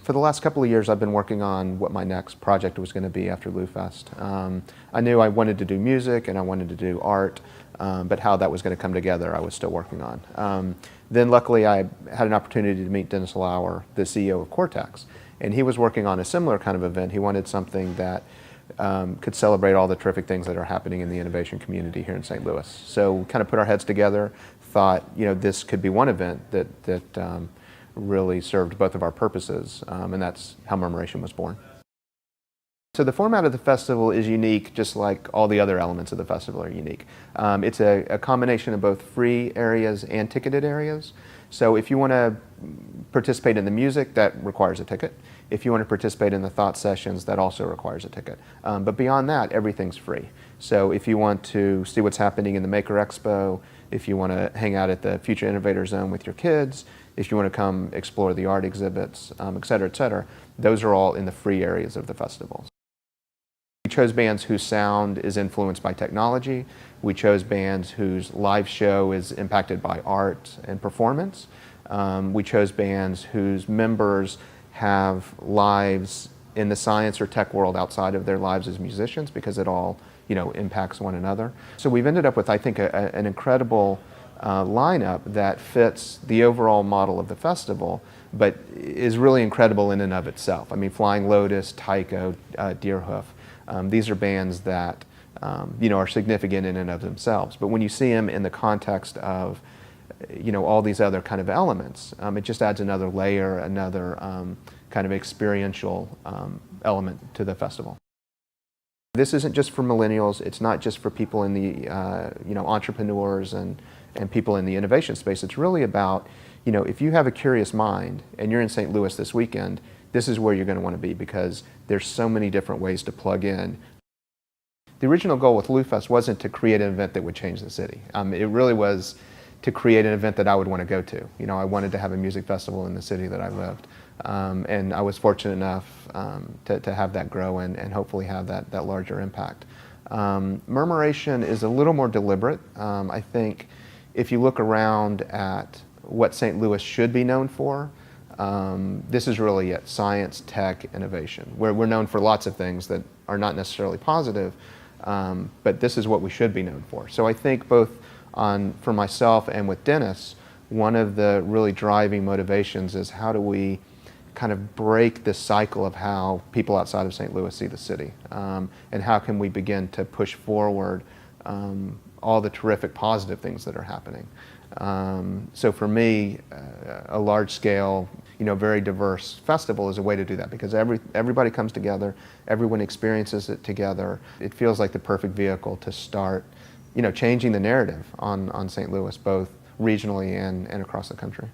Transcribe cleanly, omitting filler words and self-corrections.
For the last couple of years, I've been working on what my next project was going to be after LouFest. I knew I wanted to do music and I wanted to do art, but how that was going to come together, I was still working on. Then luckily, I had an opportunity to meet Dennis Lauer, the CEO of Cortex, and he was working on a similar kind of event. He wanted something that could celebrate all the terrific things that are happening in the innovation community here in St. Louis. So we kind of put our heads together, thought, this could be one event that really served both of our purposes, and that's how Murmuration was born. So the format of the festival is unique, just like all the other elements of the festival are unique. It's a combination of both free areas and ticketed areas. So if you want to participate in the music, that requires a ticket. If you want to participate in the thought sessions, that also requires a ticket. But beyond that, everything's free. So if you want to see what's happening in the Maker Expo, if you want to hang out at the Future Innovator Zone with your kids, if you want to come explore the art exhibits, et cetera, those are all in the free areas of the festival. We chose bands whose sound is influenced by technology. We chose bands whose live show is impacted by art and performance. We chose bands whose members have lives in the science or tech world outside of their lives as musicians, because it all impacts one another. So we've ended up with, I think, an incredible lineup that fits the overall model of the festival, but is really incredible in and of itself. I mean, Flying Lotus, Tycho, Deerhoof, these are bands that are significant in and of themselves. But when you see them in the context of all these other kind of elements, it just adds another layer, another kind of experiential element to the festival. This isn't just for millennials. It's not just for people in the entrepreneurs and people in the innovation space. It's really about, if you have a curious mind and you're in St. Louis this weekend, this is where you're going to want to be, because there's so many different ways to plug in. The original goal with LouFest wasn't to create an event that would change the city. It really was to create an event that I would want to go to. I wanted to have a music festival in the city that I lived. And I was fortunate enough to have that grow and hopefully have that larger impact. Murmuration is a little more deliberate. I think if you look around at what St. Louis should be known for, this is really it: science, tech, innovation. We're known for lots of things that are not necessarily positive, but this is what we should be known for. So I think both for myself and with Dennis, one of the really driving motivations is how do we kind of break this cycle of how people outside of St. Louis see the city, and how can we begin to push forward all the terrific positive things that are happening. So for me, a large-scale, very diverse festival is a way to do that, because everybody comes together, everyone experiences it together. It feels like the perfect vehicle to start, changing the narrative on St. Louis, both regionally and across the country.